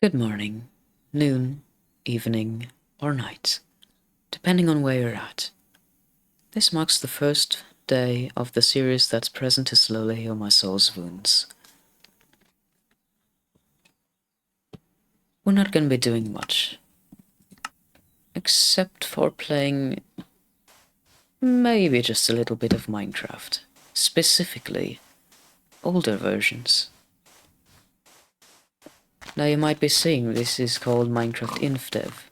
Good morning, noon, evening, or night, depending on where you're at. This marks the first day of the series that's present to slowly heal my soul's wounds. We're not going to be doing much, except for playing maybe just a little bit of Minecraft, specifically older versions. Now you might be seeing this is called Minecraft Infdev.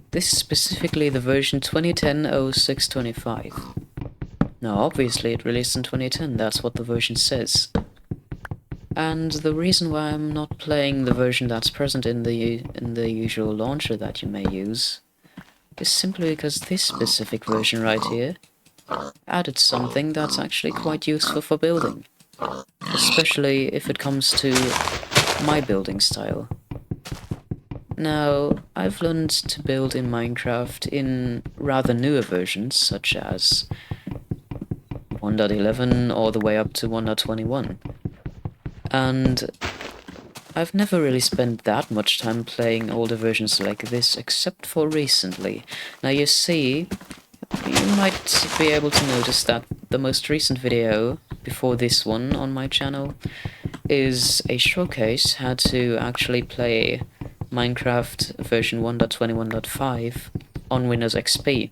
This is specifically the version 2010-0625. Now obviously it released in 2010, that's what the version says. And the reason why I'm not playing the version that's present in the usual launcher that you may use is simply because this specific version right here added something that's actually quite useful for building, especially if it comes to my building style. Now, I've learned to build in Minecraft in rather newer versions, such as 1.11 all the way up to 1.21. And I've never really spent that much time playing older versions like this, except for recently. Now you see, you might be able to notice that the most recent video, before this one on my channel, is a showcase how to actually play Minecraft version 1.21.5 on Windows XP.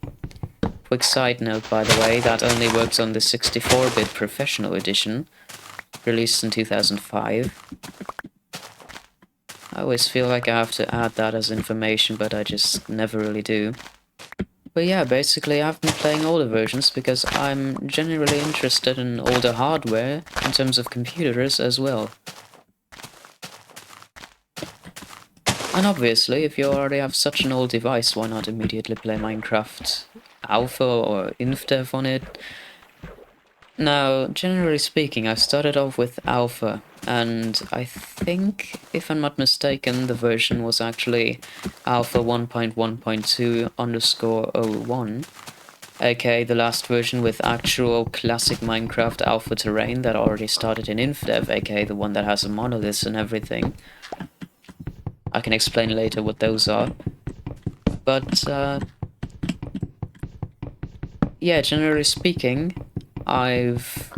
Quick side note, by the way, that only works on the 64-bit Professional Edition, released in 2005. I always feel like I have to add that as information, but I just never really do. But yeah, basically I've been playing older versions because I'm generally interested in older hardware in terms of computers as well. And obviously, if you already have such an old device, why not immediately play Minecraft Alpha or Infdev on it? Now, generally speaking, I started off with Alpha, and I think, if I'm not mistaken, the version was actually Alpha 1.1.2_01, aka the last version with actual classic Minecraft Alpha terrain that already started in Infdev, aka the one that has the monoliths and everything. I can explain later what those are. But, yeah, generally speaking, I've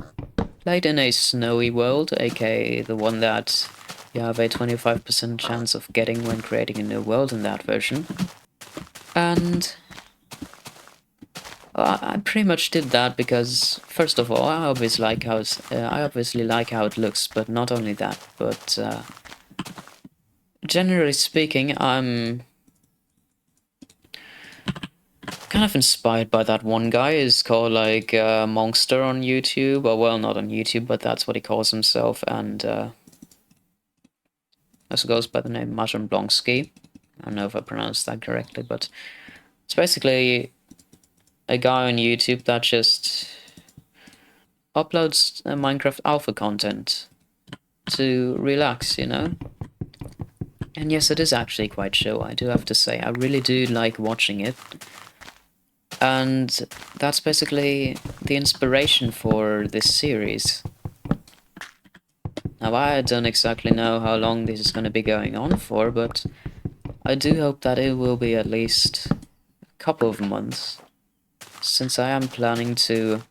played in a snowy world, aka the one that you have a 25% chance of getting when creating a new world in that version. And I pretty much did that because, first of all, I obviously like how it looks, but not only that, but generally speaking, I'm kind of inspired by that one guy. He's called like Monster on YouTube, or well, not on YouTube, but that's what he calls himself, and also goes by the name Majon Blonsky. I don't know if I pronounced that correctly, but it's basically a guy on YouTube that just uploads Minecraft alpha content to relax, you know? And yes, it is actually quite chill, I do have to say. I really do like watching it. And that's basically the inspiration for this series. Now, I don't exactly know how long this is going to be going on for, but I do hope that it will be at least a couple of months, since I am planning to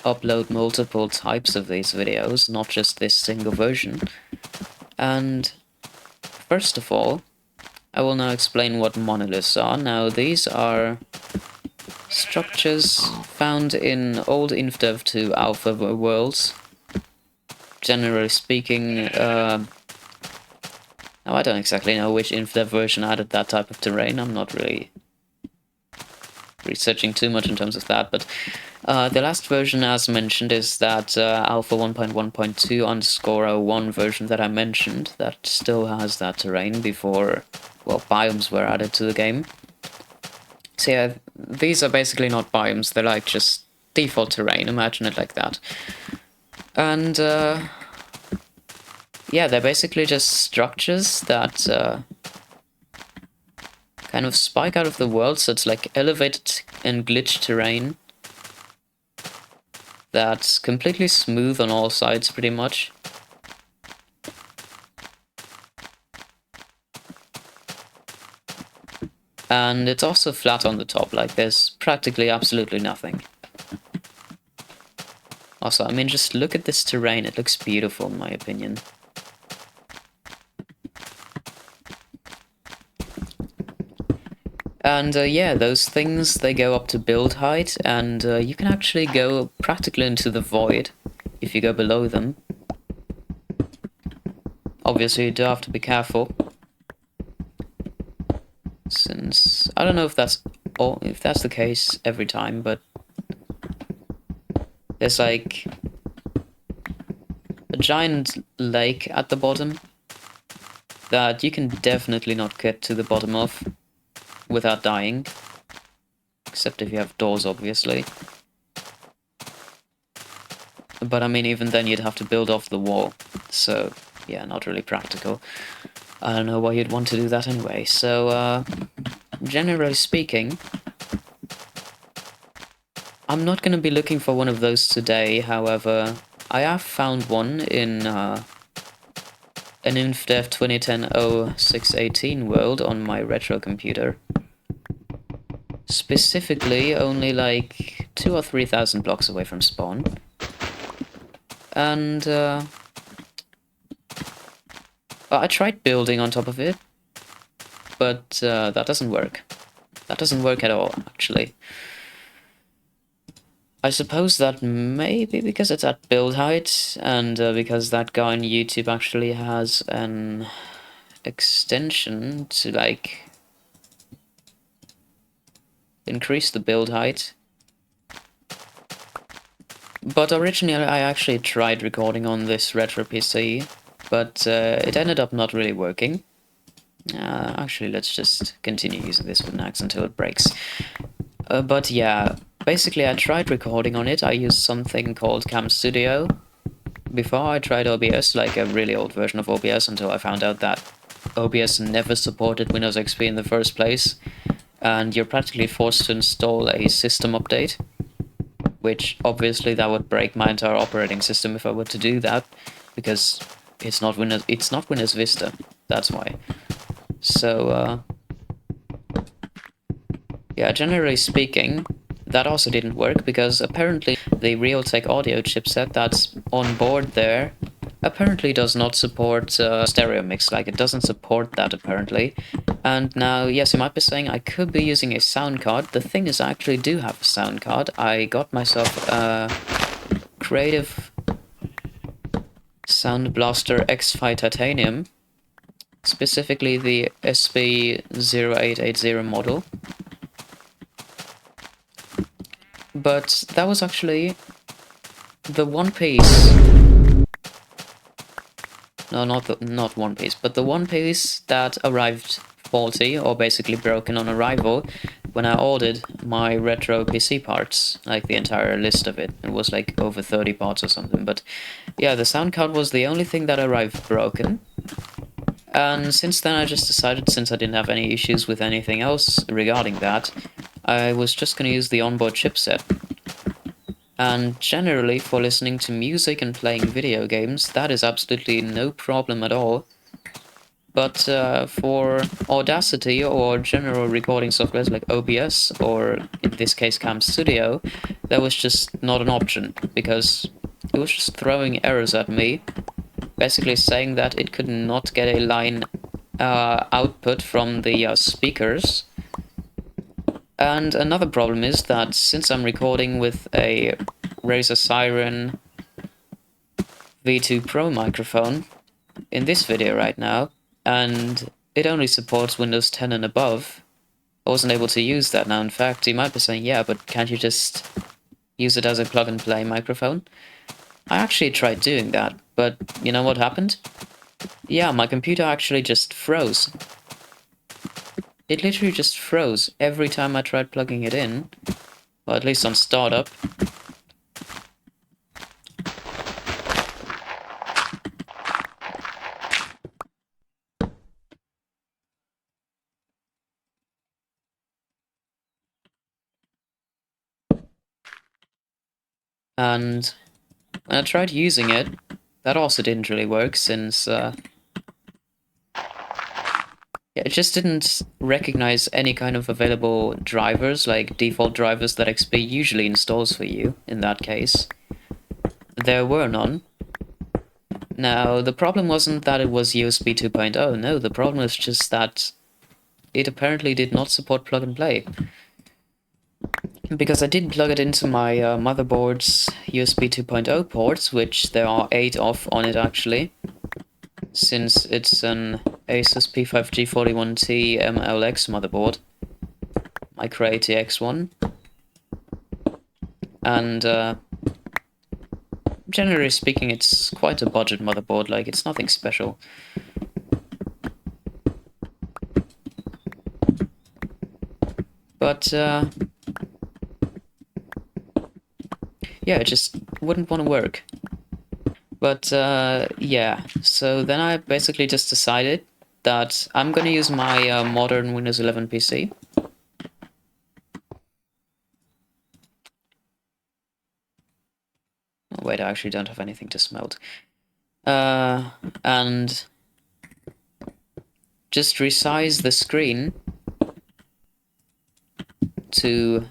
upload multiple types of these videos, not just this single version. And first of all, I will now explain what monoliths are. Now, these are structures found in old Infdev to Alpha worlds. Generally speaking, now I don't exactly know which Infdev version added that type of terrain. I'm not really researching too much in terms of that, but the last version, as mentioned, is that Alpha 1.1.2_01 version that I mentioned, that still has that terrain before, well, biomes were added to the game. So yeah, these are basically not biomes, they're like just default terrain, imagine it like that. And yeah, they're basically just structures that kind of spike out of the world, so it's like elevated and glitched terrain that's completely smooth on all sides, pretty much. And it's also flat on the top, like there's practically absolutely nothing. Also, I mean, just look at this terrain, it looks beautiful in my opinion. And yeah, those things, they go up to build height, and you can actually go practically into the void if you go below them. Obviously, you do have to be careful, since I don't know if that's the case every time, but there's like a giant lake at the bottom that you can definitely not get to the bottom of without dying, except if you have doors, obviously. But I mean, even then you'd have to build off the wall, so yeah, not really practical. I don't know why you'd want to do that anyway. So generally speaking, I'm not going to be looking for one of those today. However, I have found one in an Infdev 2010-0618 world on my retro computer. Specifically, only like 2,000 or 3,000 blocks away from spawn. And I tried building on top of it, but that doesn't work. That doesn't work at all, actually. I suppose that may be because it's at build height, and because that guy on YouTube actually has an extension to, like, increase the build height. But originally I actually tried recording on this retro PC, but it ended up not really working. Actually, let's just continue using this with an axe until it breaks. But yeah, basically I tried recording on it. I used something called Cam Studio. Before I tried OBS, like a really old version of OBS, until I found out that OBS never supported Windows XP in the first place, and you're practically forced to install a system update, which obviously that would break my entire operating system if I were to do that, because it's not Windows Vista, that's why. So yeah, generally speaking, that also didn't work, because apparently the Realtek audio chipset that's on board there apparently does not support stereo mix, like it doesn't support that apparently. And now, yes, you might be saying I could be using a sound card. The thing is, I actually do have a sound card. I got myself a Creative Sound Blaster X-Fi Titanium, specifically the SB0880 model. But that was actually the one piece. No, not one piece, but the one piece that arrived faulty or basically broken on arrival when I ordered my retro PC parts, like the entire list of it. It was like over 30 parts or something, but yeah, the sound card was the only thing that arrived broken. And since then I just decided, since I didn't have any issues with anything else regarding that, I was just gonna use the onboard chipset. And generally, for listening to music and playing video games, that is absolutely no problem at all. But for Audacity or general recording softwares like OBS, or in this case Cam Studio, that was just not an option, because it was just throwing errors at me, basically saying that it could not get a line output from the speakers. And another problem is that since I'm recording with a Razer Siren V2 Pro microphone in this video right now, and it only supports Windows 10 and above, I wasn't able to use that. Now, in fact, you might be saying, yeah, but can't you just use it as a plug-and-play microphone? I actually tried doing that, but you know what happened? Yeah, my computer actually just froze. It literally just froze every time I tried plugging it in, or at least on startup. And when I tried using it, that also didn't really work, since yeah, Yeah, it just didn't recognize any kind of available drivers, like default drivers that XP usually installs for you, in that case. There were none. Now, the problem wasn't that it was USB 2.0, no, the problem is just that it apparently did not support plug and play. Because I did plug it into my motherboard's USB 2.0 ports, which there are 8 of on it actually, since it's an Asus P5G41T MLX motherboard, Micro ATX one, and generally speaking it's quite a budget motherboard, like it's nothing special. But yeah, it just wouldn't want to work. But yeah, so then I basically just decided that I'm gonna use my modern Windows 11 PC. Oh, wait, I actually don't have anything to smelt. And just resize the screen to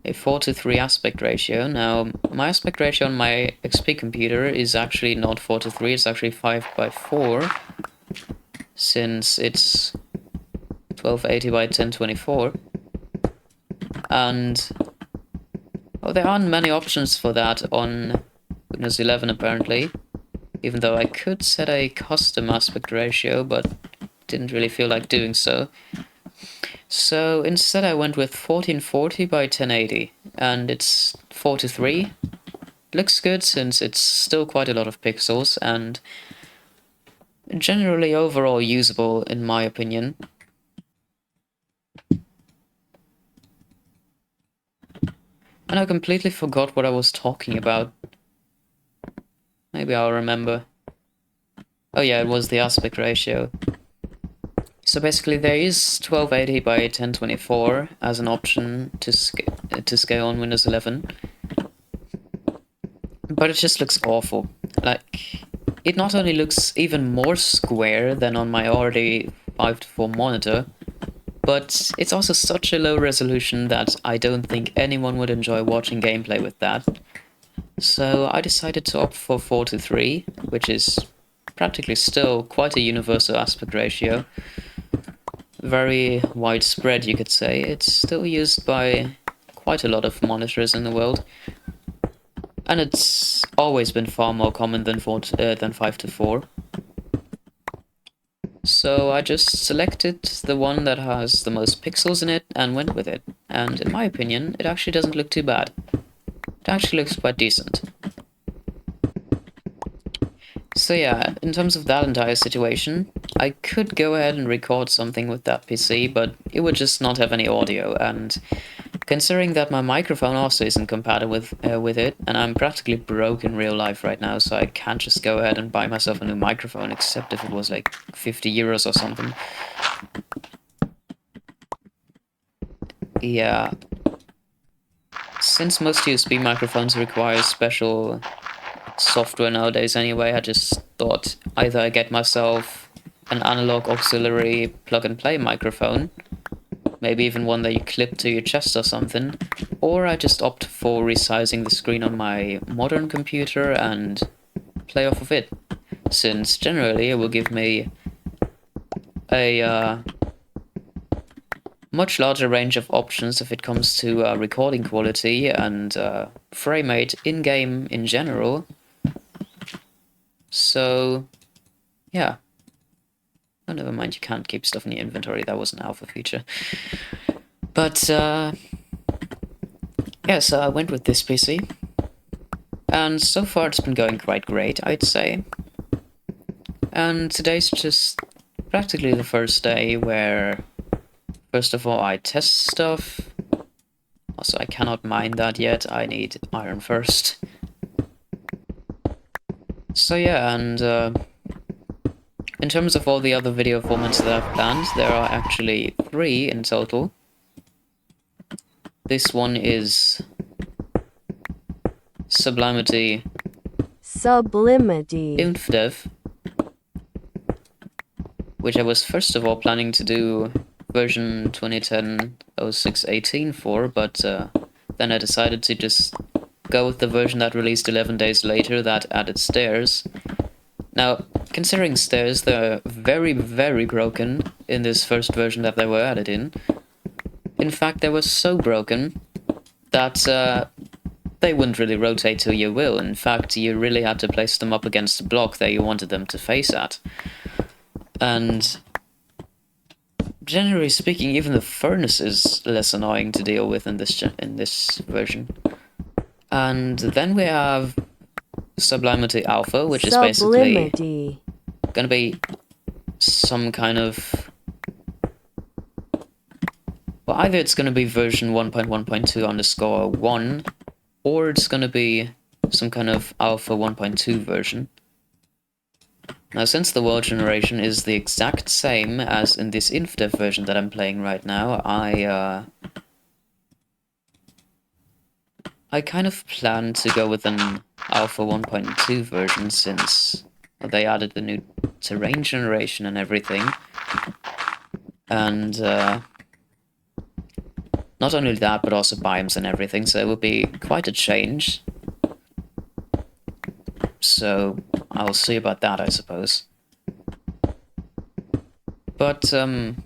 a 4:3 aspect ratio. Now, my aspect ratio on my XP computer is actually not 4:3, it's actually 5:4, since it's 1280 by 1024. And oh, there aren't many options for that on Windows 11 apparently, even though I could set a custom aspect ratio, but didn't really feel like doing so. So instead I went with 1440 by 1080, and it's 4:3. Looks good since it's still quite a lot of pixels, and generally overall usable in my opinion. And I completely forgot what I was talking about. Maybe I'll remember. Oh yeah, it was the aspect ratio. So basically there is 1280 by 1024 as an option to scale on Windows 11. But it just looks awful. Like, it not only looks even more square than on my already 5:4 monitor, but it's also such a low resolution that I don't think anyone would enjoy watching gameplay with that. So I decided to opt for 4:3, which is practically still quite a universal aspect ratio. Very widespread, you could say. It's still used by quite a lot of monitors in the world. And it's always been far more common than 5:4. So I just selected the one that has the most pixels in it and went with it. And in my opinion, it actually doesn't look too bad. It actually looks quite decent. So yeah, in terms of that entire situation, I could go ahead and record something with that PC, but it would just not have any audio, and considering that my microphone also isn't compatible with it, and I'm practically broke in real life right now, so I can't just go ahead and buy myself a new microphone, except if it was like 50 euros or something. Yeah. Since most USB microphones require special software nowadays anyway, I just thought either I get myself an analog auxiliary plug-and-play microphone, maybe even one that you clip to your chest or something, or I just opt for resizing the screen on my modern computer and play off of it, since generally it will give me a much larger range of options if it comes to recording quality and frame rate in-game in general. So, yeah. Oh, never mind, you can't keep stuff in your inventory, that was an alpha feature. But, yeah, so I went with this PC. And so far it's been going quite great, I'd say. And today's just practically the first day where, first of all, I test stuff. Also, I cannot mine that yet, I need iron first. So yeah, and in terms of all the other video formats that I've planned, there are actually 3 in total. This one is Sublimity, Sublimity, Infdev, which I was first of all planning to do version 2010-06-18 for, but then I decided to just go with the version that released 11 days later that added stairs. Now, considering stairs, they're very, very broken in this first version that they were added in. In fact, they were so broken that they wouldn't really rotate to your will. In fact, you really had to place them up against the block that you wanted them to face at. And generally speaking, even the furnace is less annoying to deal with in this version. And then we have Sublimity Alpha, which is basically gonna be some kind of... Well, either it's gonna be version 1.1.2_1, or it's gonna be some kind of Alpha 1.2 version. Now, since the world generation is the exact same as in this Infdev version that I'm playing right now, I kind of plan to go with an Alpha 1.2 version since they added the new terrain generation and everything. And not only that, but also biomes and everything, so it would be quite a change. So I'll see about that, I suppose. But then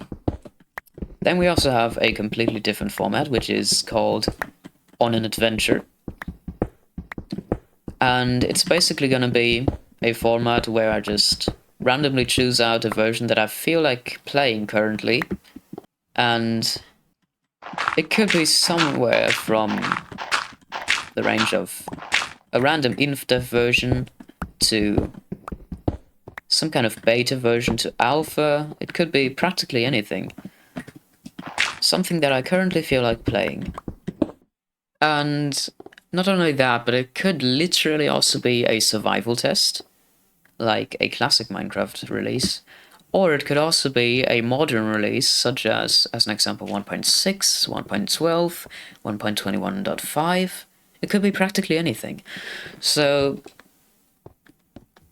we also have a completely different format, which is called On an Adventure. And it's basically going to be a format where I just randomly choose out a version that I feel like playing currently. And it could be somewhere from the range of a random Infdev version to some kind of beta version to alpha. It could be practically anything. Something that I currently feel like playing. And not only that, but it could literally also be a survival test, like a classic Minecraft release. Or it could also be a modern release, such as an example, 1.6, 1.12, 1.21.5. It could be practically anything. So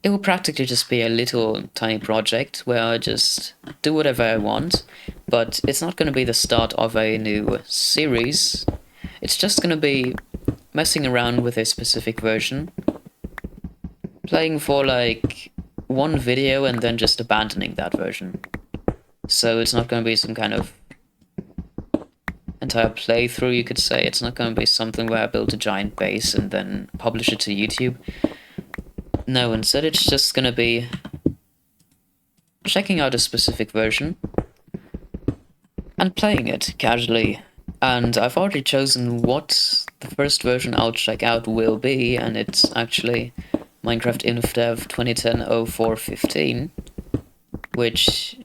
it will practically just be a little tiny project where I just do whatever I want, but it's not going to be the start of a new series. It's just going to be messing around with a specific version, playing for like one video and then just abandoning that version. So it's not going to be some kind of entire playthrough, you could say. It's not going to be something where I build a giant base and then publish it to YouTube. No, instead it's just going to be checking out a specific version and playing it casually. And I've already chosen what the first version I'll check out will be, and it's actually Minecraft Infdev 2010-04-15, which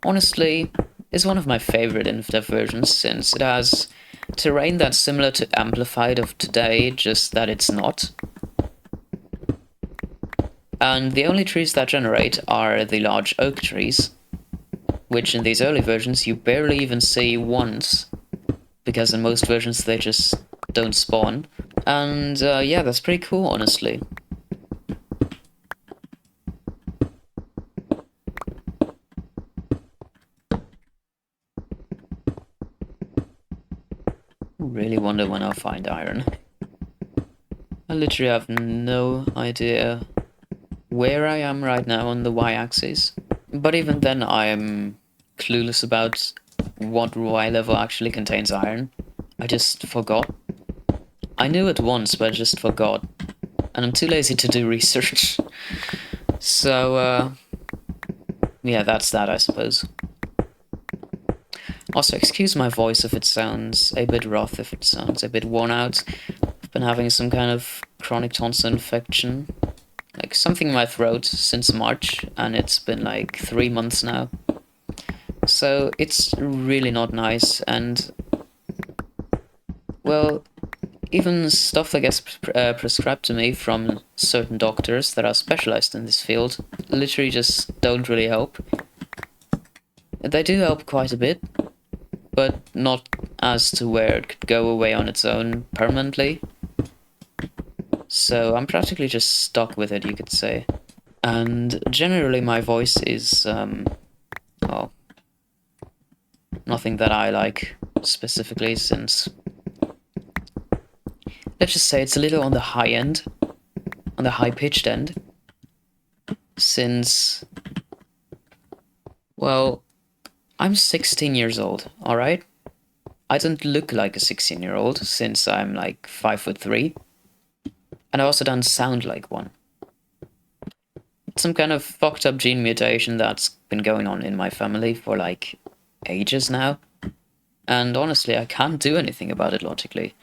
honestly is one of my favorite Infdev versions, since it has terrain that's similar to Amplified of today, just that it's not. And the only trees that generate are the large oak trees, which in these early versions you barely even see once, because in most versions they just don't spawn. And yeah, that's pretty cool, honestly. Really wonder when I'll find iron. I literally have no idea where I am right now on the y-axis. But even then I am clueless about what Y level actually contains iron. I just forgot. I knew it once, but I just forgot. And I'm too lazy to do research. So, yeah, that's that, I suppose. Also, excuse my voice if it sounds a bit rough, if it sounds a bit worn out. I've been having some kind of chronic tonsil infection. Like, something in my throat since March, and it's been like 3 months now. So, it's really not nice, and... well, even stuff that gets prescribed to me from certain doctors that are specialized in this field literally just don't really help. They do help quite a bit, but not as to where it could go away on its own permanently. So I'm practically just stuck with it, you could say. And generally my voice is Nothing that I like specifically, since let's just say it's a little on the high end, on the high-pitched end, since, well, I'm 16 years old, alright? I don't look like a 16-year-old, since I'm like 5'3", and I also don't sound like one. It's some kind of fucked up gene mutation that's been going on in my family for like ages now, and honestly I can't do anything about it logically,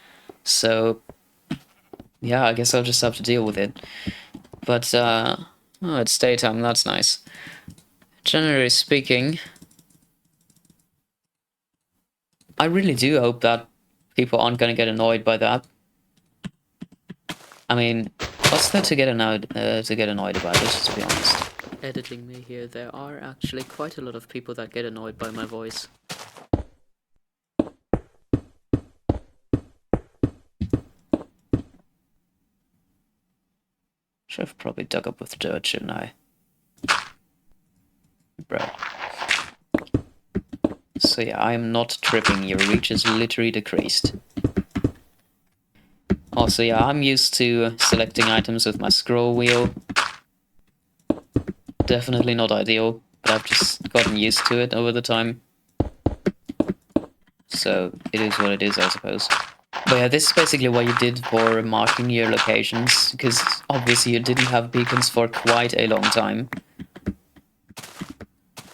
so yeah, I guess I'll just have to deal with it. But oh, it's daytime, that's nice. Generally speaking, I really do hope that people aren't gonna get annoyed by that. I mean, what's there to get annoyed about? Let's just be honest. Editing me here, there are actually quite a lot of people that get annoyed by my voice. Should have probably dug up with dirt, shouldn't I? Bro. So yeah, I am not tripping, your reach is literally decreased. Also yeah, I'm used to selecting items with my scroll wheel. Definitely not ideal, but I've just gotten used to it over the time. So it is what it is, I suppose. But yeah, this is basically what you did for marking your locations, because obviously you didn't have beacons for quite a long time.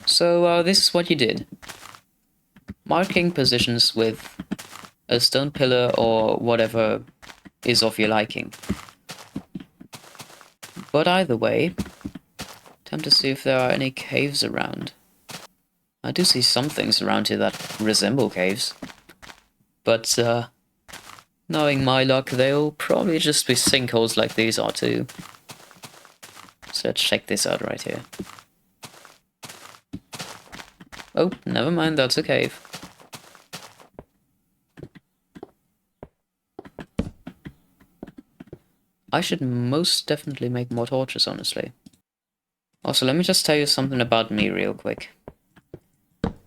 So this is what you did. Marking positions with a stone pillar or whatever is of your liking. But either way, time to see if there are any caves around. I do see some things around here that resemble caves. But knowing my luck, they'll probably just be sinkholes like these are too. So let's check this out right here. Oh, never mind, that's a cave. I should most definitely make more torches, honestly. Also, let me just tell you something about me real quick.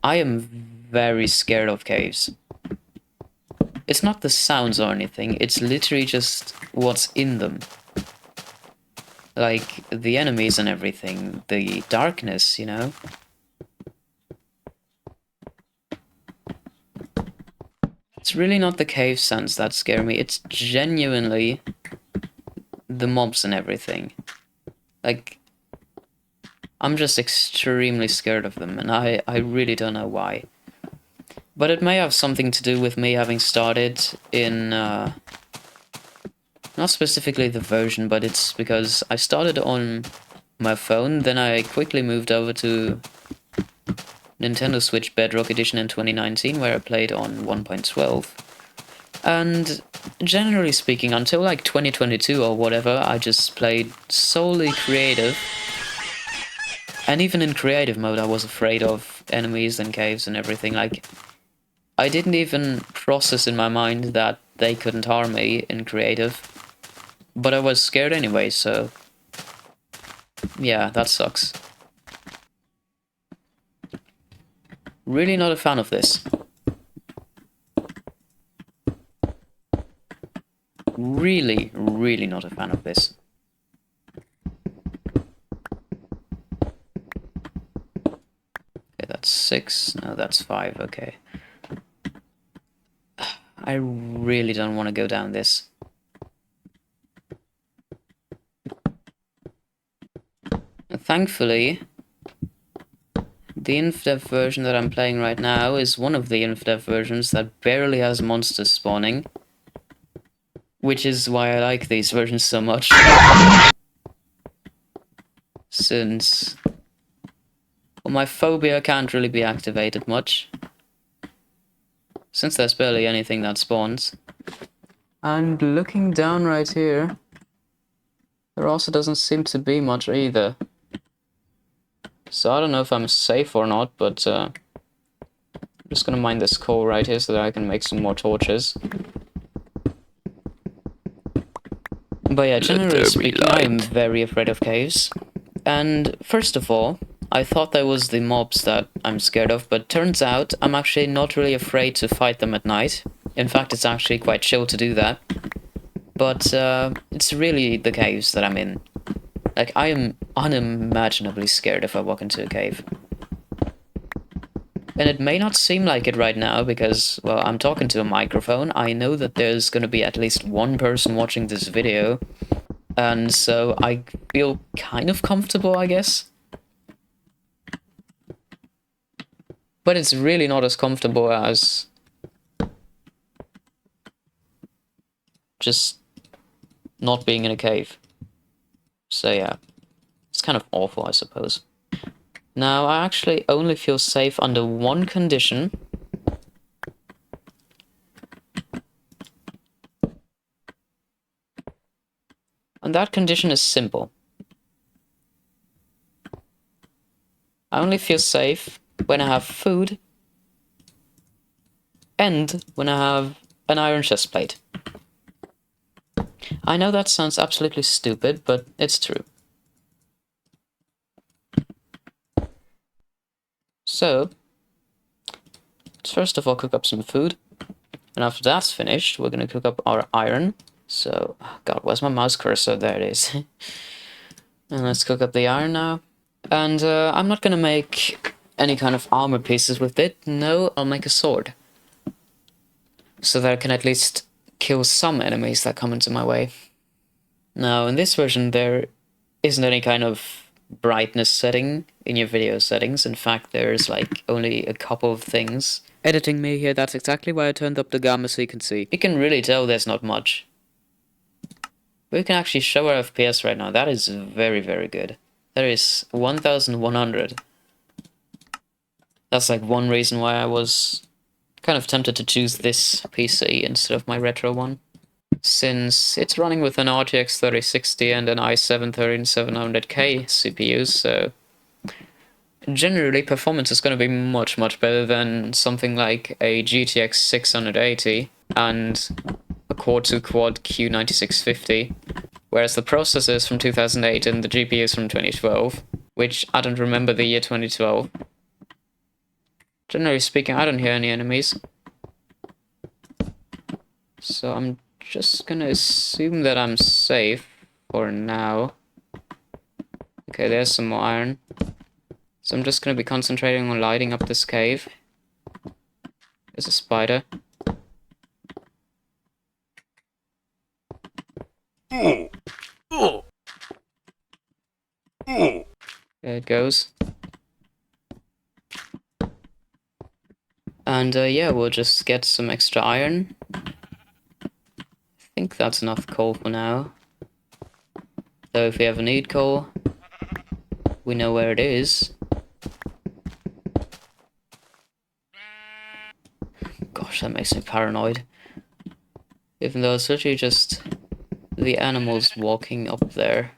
I am very scared of caves. It's not the sounds or anything, it's literally just what's in them. Like, the enemies and everything, the darkness, you know? It's really not the cave sounds that scare me, it's genuinely the mobs and everything. Like, I'm just extremely scared of them, and I really don't know why. But it may have something to do with me having started in, not specifically the version, but it's because I started on my phone, then I quickly moved over to Nintendo Switch Bedrock Edition in 2019, where I played on 1.12. And generally speaking, until like 2022 or whatever, I just played solely creative. And even in creative mode, I was afraid of enemies and caves and everything. Like, I didn't even process in my mind that they couldn't harm me in creative. But I was scared anyway, so yeah, that sucks. Really not a fan of this. Really, really not a fan of this. Okay, that's 6. No, that's 5, okay. I really don't want to go down this. Thankfully, the Infdev version that I'm playing right now is one of the Infdev versions that barely has monsters spawning. Which is why I like these versions so much. Since, well, my phobia can't really be activated much. Since there's barely anything that spawns. And looking down right here, there also doesn't seem to be much either. So I don't know if I'm safe or not, but I'm just gonna mine this coal right here so that I can make some more torches. But yeah, generally speaking, I am very afraid of caves. And first of all, I thought that was the mobs that I'm scared of, but turns out I'm actually not really afraid to fight them at night. In fact, it's actually quite chill to do that. But it's really the caves that I'm in. Like, I am unimaginably scared if I walk into a cave. And it may not seem like it right now because, well, I'm talking to a microphone. I know that there's gonna be at least one person watching this video. And so I feel kind of comfortable, I guess. But it's really not as comfortable as just not being in a cave. So yeah, it's kind of awful, I suppose. Now, I actually only feel safe under one condition. And that condition is simple. I only feel safe when I have food and when I have an iron chest plate. I know that sounds absolutely stupid, but it's true. So, let's first of all cook up some food. And after that's finished, we're gonna cook up our iron. So, oh God, where's my mouse cursor? There it is. And let's cook up the iron now. And I'm not gonna make any kind of armor pieces with it. No, I'll make a sword. So that I can at least kill some enemies that come into my way. Now, in this version, there isn't any kind of brightness setting in your video settings. In fact, there's like only a couple of things. Editing me here, that's exactly why I turned up the gamma so you can see. You can really tell there's not much. We can actually show our FPS right now. That is very, very good. That is 1100. That's like one reason why I was kind of tempted to choose this PC instead of my retro one. Since it's running with an RTX 3060 and an i7 13700K CPU, so generally performance is going to be much, much better than something like a GTX 680 and a quad-to-quad Q9650, whereas the processor is from 2008 and the GPU is from 2012, which I don't remember the year 2012. Generally speaking, I don't hear any enemies. So I'm just gonna assume that I'm safe for now. Okay, there's some more iron. So I'm just gonna be concentrating on lighting up this cave. There's a spider. There it goes. And yeah, we'll just get some extra iron. I think that's enough coal for now. Though if we ever need coal, we know where it is. Gosh, that makes me paranoid. Even though it's literally just the animals walking up there.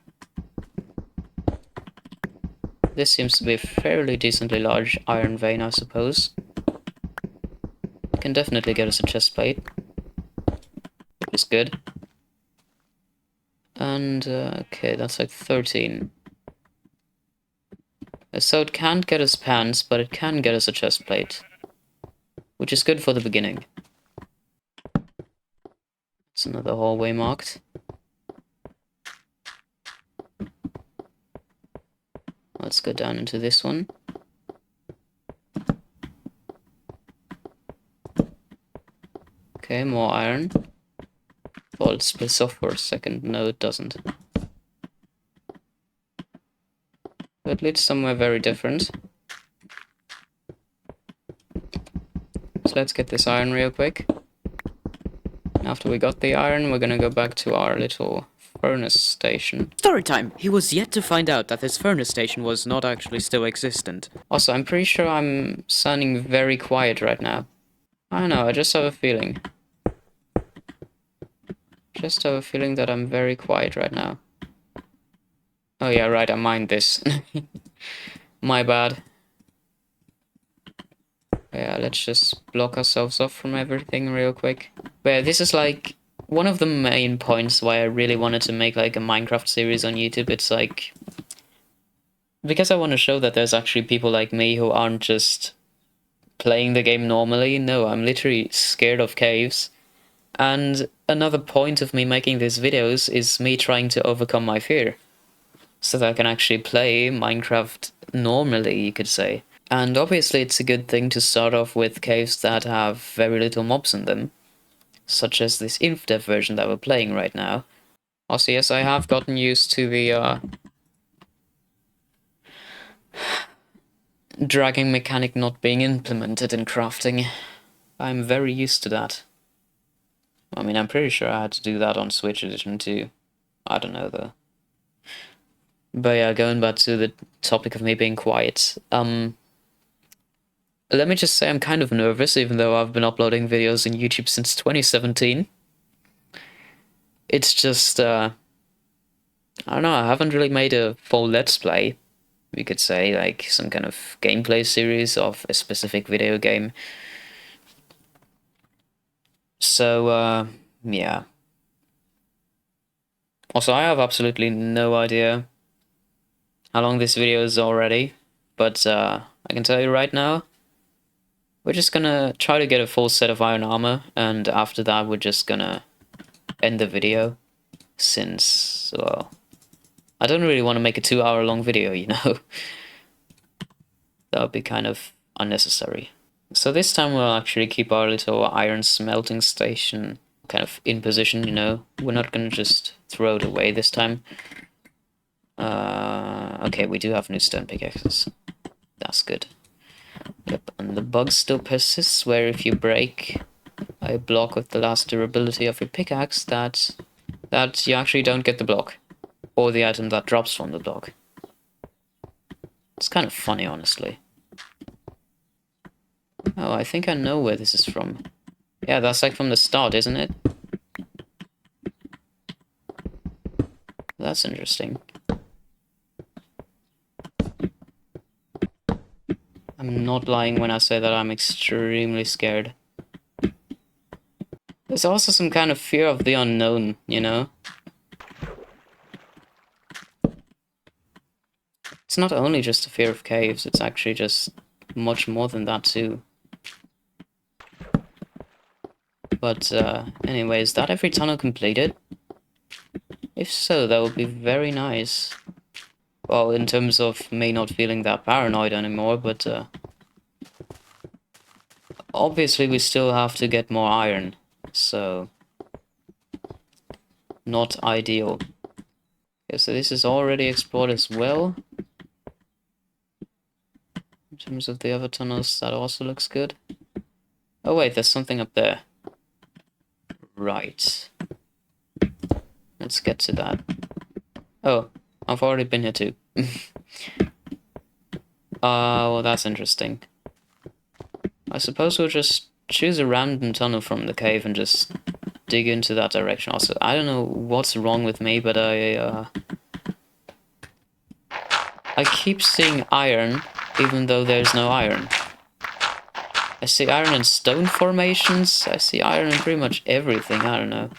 This seems to be a fairly decently large iron vein, I suppose. Can definitely get us a chest plate. It's good. And, okay, that's like 13. So it can't get us pants, but it can get us a chest plate. Which is good for the beginning. It's another hallway marked. Let's go down into this one. Okay, more iron. Oh, it splits off for a second. No, it doesn't. It leads somewhere very different. So let's get this iron real quick. After we got the iron, we're gonna go back to our little furnace station. Story time! He was yet to find out that this furnace station was not actually still existent. Also, I'm pretty sure I'm sounding very quiet right now. I don't know, I just have a feeling. Just have a feeling that I'm very quiet right now. Oh yeah, right, I mined this. My bad. Yeah, let's just block ourselves off from everything real quick. But yeah, this is like one of the main points why I really wanted to make like a Minecraft series on YouTube. It's like because I want to show that there's actually people like me who aren't just playing the game normally. No, I'm literally scared of caves. And another point of me making these videos is me trying to overcome my fear, so that I can actually play Minecraft normally, you could say. And obviously it's a good thing to start off with caves that have very little mobs in them, such as this Infdev version that we're playing right now. Also, yes, I have gotten used to the dragging mechanic not being implemented in crafting. I'm very used to that. I mean, I'm pretty sure I had to do that on Switch Edition too. I don't know though. But yeah, going back to the topic of me being quiet. Let me just say I'm kind of nervous, even though I've been uploading videos on YouTube since 2017. It's just, I don't know, I haven't really made a full Let's Play, you could say, like some kind of gameplay series of a specific video game. So, yeah. Also, I have absolutely no idea how long this video is already, but I can tell you right now, we're just gonna try to get a full set of iron armor, and after that we're just gonna end the video, since, well, I don't really want to make a 2-hour long video, you know? That would be kind of unnecessary. So this time we'll actually keep our little iron smelting station kind of in position, you know? We're not gonna just throw it away this time. Okay, we do have new stone pickaxes. That's good. Yep, and the bug still persists, where if you break a block with the last durability of your pickaxe, that you actually don't get the block, or the item that drops from the block. It's kind of funny, honestly. Oh, I think I know where this is from. Yeah, that's like from the start, isn't it? That's interesting. I'm not lying when I say that I'm extremely scared. There's also some kind of fear of the unknown, you know? It's not only just a fear of caves, it's actually just much more than that too. But anyway, is that every tunnel completed? If so, that would be very nice. Well, in terms of me not feeling that paranoid anymore, but obviously we still have to get more iron, so not ideal. Okay, so this is already explored as well. In terms of the other tunnels, that also looks good. Oh wait, there's something up there. Right. Let's get to that. Oh, I've already been here too. Well, that's interesting. I suppose we'll just choose a random tunnel from the cave and just dig into that direction. Also, I don't know what's wrong with me, but I keep seeing iron, even though there's no iron. I see iron in stone formations, I see iron in pretty much everything, I don't know.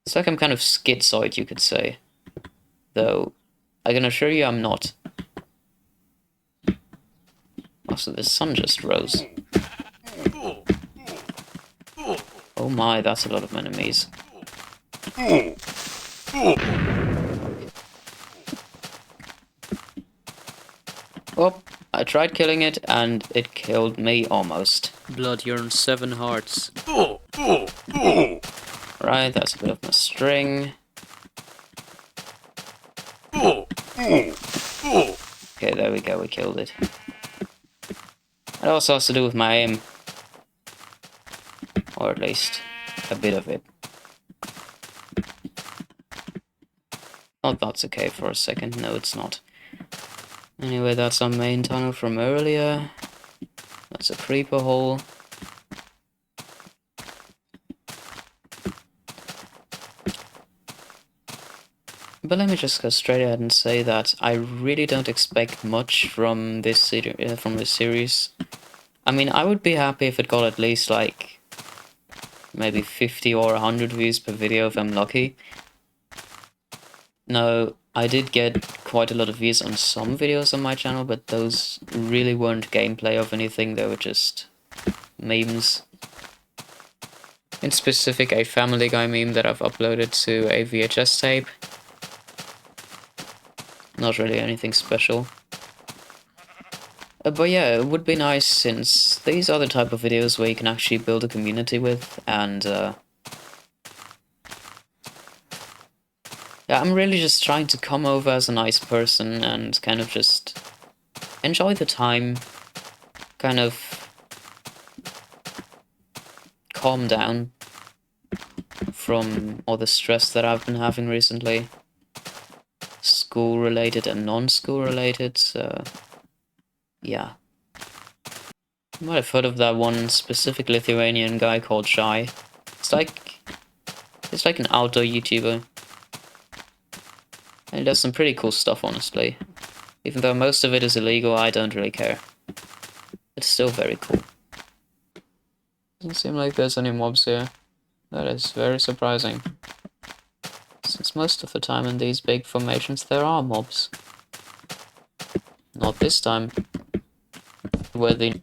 It's like I'm kind of schizoid, you could say. Though, I can assure you I'm not. Also, the sun just rose. Oh my, that's a lot of enemies. Oh, I tried killing it, and it killed me almost. Blood, you're on 7 hearts. Right, that's a bit of my string. Okay, there we go, we killed it. It also has to do with my aim. Or at least, a bit of it. Oh, that's okay for a second. No, it's not. Anyway, that's our main tunnel from earlier. That's a creeper hole. But let me just go straight ahead and say that I really don't expect much from this series. I mean, I would be happy if it got at least like maybe 50 or 100 views per video if I'm lucky. No, I did get quite a lot of views on some videos on my channel, but those really weren't gameplay of anything, they were just memes. In specific, a Family Guy meme that I've uploaded to a VHS tape. Not really anything special. But yeah, it would be nice, since these are the type of videos where you can actually build a community with, and yeah, I'm really just trying to come over as a nice person and kind of just enjoy the time, kind of calm down from all the stress that I've been having recently. School related and non-school related, so yeah. You might have heard of that one specific Lithuanian guy called Shy. It's like an outdoor YouTuber. And he does some pretty cool stuff, honestly. Even though most of it is illegal, I don't really care. It's still very cool. Doesn't seem like there's any mobs here. That is very surprising. Since most of the time in these big formations there are mobs. Not this time. Where they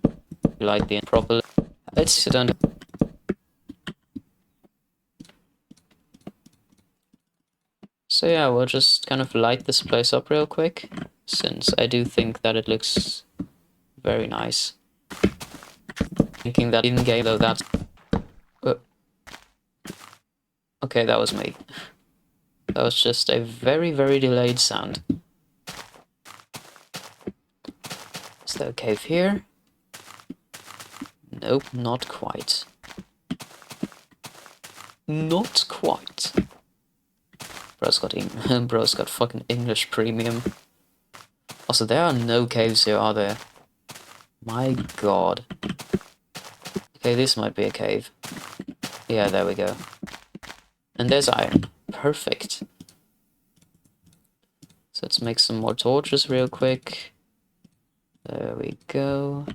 light the properly. Let's sit down. So yeah, we'll just kind of light this place up real quick, since I do think that it looks very nice. Thinking that in-game though, that's... okay, that was me. That was just a very, very delayed sound. Is there a cave here? Nope, not quite. Not quite. Bro's got fucking English premium. Also, there are no caves here, are there? My god. Okay, this might be a cave. Yeah, there we go. And there's iron. Perfect. So let's make some more torches real quick. There we go.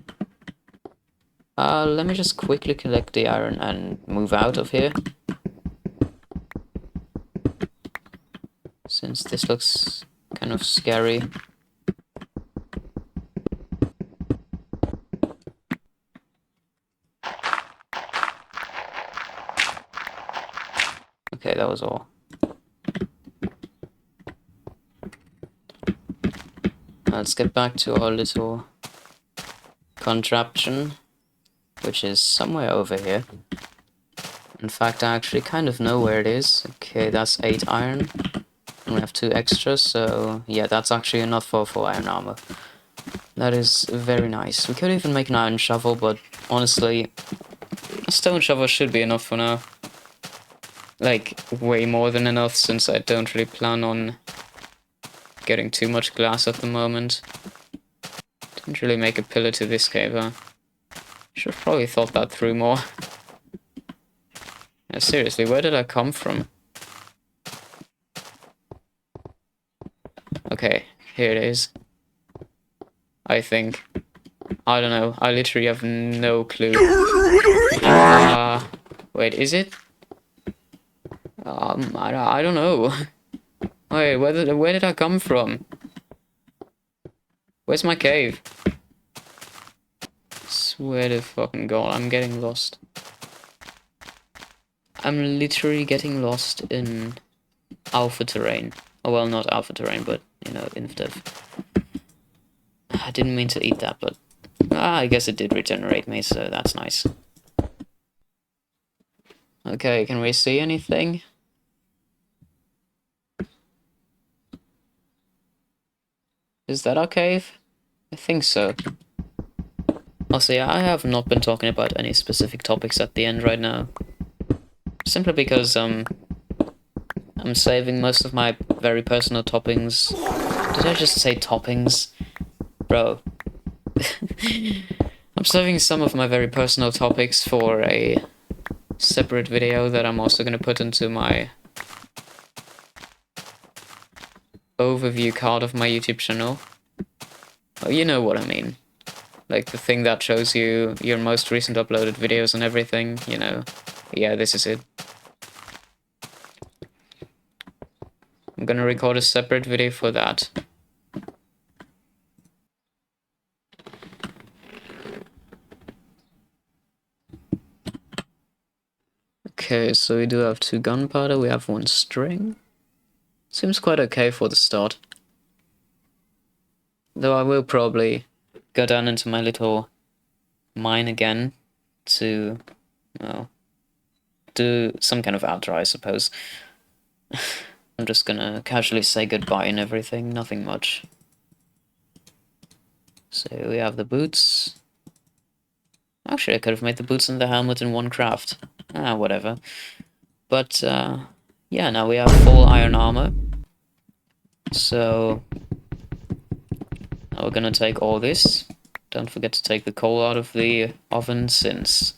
Let me just quickly collect the iron and move out of here. Since this looks kind of scary. Okay, that was all. Let's get back to our little contraption, which is somewhere over here. In fact, I actually kind of know where it is. Okay, that's 8 iron. And we have 2 extras, so yeah, that's actually enough for full iron armor. That is very nice. We could even make an iron shovel, but honestly, a stone shovel should be enough for now. Like, way more than enough, since I don't really plan on getting too much glass at the moment. Didn't really make a pillar to this cave, huh? Should've probably thought that through more. Yeah, seriously, where did I come from? Okay, here it is. I think. I don't know, I literally have no clue. Wait, is it? I don't know. Wait, where did I come from? Where's my cave? Swear to fucking god, I'm getting lost. I'm literally getting lost in alpha terrain. Oh, well, not alpha terrain, but, you know, Infdev. I didn't mean to eat that, but... I guess it did regenerate me, so that's nice. Okay, can we see anything? Is that our cave? I think so. Also, yeah, I have not been talking about any specific topics at the end right now. Simply because, I'm saving most of my very personal toppings. Did I just say toppings? Bro. I'm saving some of my very personal topics for a separate video that I'm also gonna put into my overview card of my YouTube channel. Oh, you know what I mean. Like the thing that shows you your most recent uploaded videos and everything, you know. Yeah, this is it. gonna record a separate video for that. Okay, so we do have 2 gunpowder, we have 1 string. Seems quite okay for the start. Though I will probably go down into my little mine again to, well, do some kind of outro, I suppose. I'm just gonna casually say goodbye and everything, nothing much. So we have the boots. Actually, I could have made the boots and the helmet in one craft. Ah, whatever. But, yeah, now we have full iron armor. So, now we're gonna take all this. Don't forget to take the coal out of the oven, since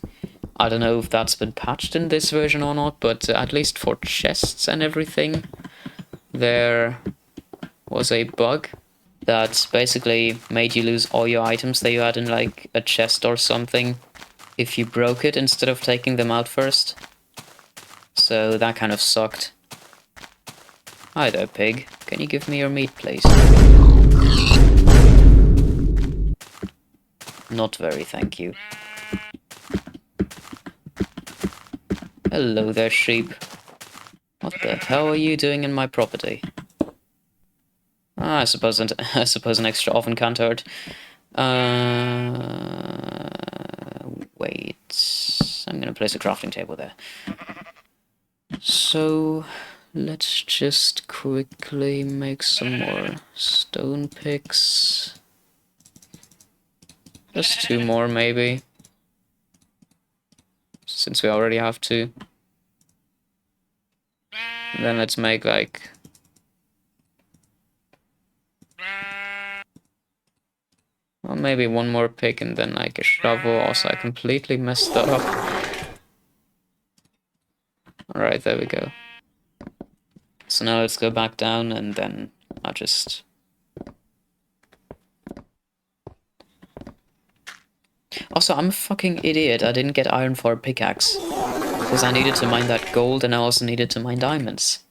I don't know if that's been patched in this version or not, but at least for chests and everything, there was a bug that basically made you lose all your items that you had in like a chest or something if you broke it instead of taking them out first. So that kind of sucked. Hi there, pig. Can you give me your meat, please? Not very, thank you. Hello there, sheep. What the hell are you doing in my property? Ah, I suppose an extra oven can't hurt. Wait. I'm gonna place a crafting table there. So, let's just quickly make some more stone picks. Just 2 more, maybe. Since we already have 2. And then let's make like... well, maybe 1 more pick and then like a shovel. Also, I completely messed that up. Alright, there we go. So now let's go back down and then I'll just... Also, I'm a fucking idiot. I didn't get iron for a pickaxe. Because I needed to mine that gold and I also needed to mine diamonds.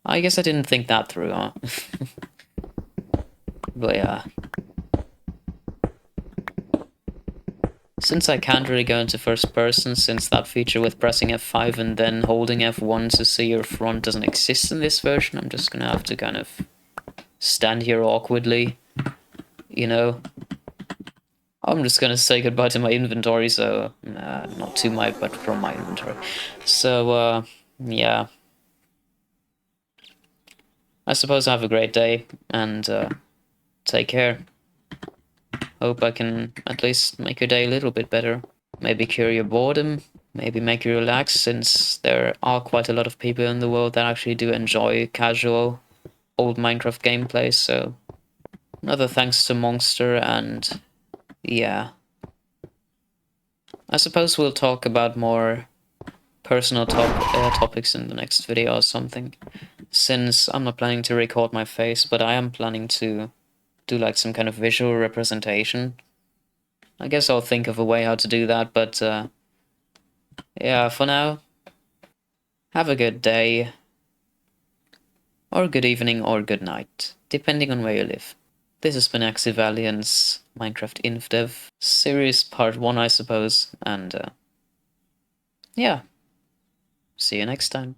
I guess I didn't think that through, huh? But yeah. Since I can't really go into first person, since that feature with pressing F5 and then holding F1 to see your front doesn't exist in this version, I'm just gonna have to kind of stand here awkwardly, you know? I'm just gonna say goodbye to my inventory, so... not to my, but from my inventory. So, yeah. I suppose have a great day, and, take care. Hope I can at least make your day a little bit better. Maybe cure your boredom, maybe make you relax, since there are quite a lot of people in the world that actually do enjoy casual old Minecraft gameplay, so... another thanks to Monster, and... yeah. I suppose we'll talk about more personal topics in the next video or something, since I'm not planning to record my face, but I am planning to do like some kind of visual representation. I guess I'll think of a way how to do that, but yeah, for now, have a good day, or good evening, or good night, depending on where you live. This has been Valiant's Minecraft Infdev series part 1, I suppose, and yeah, see you next time.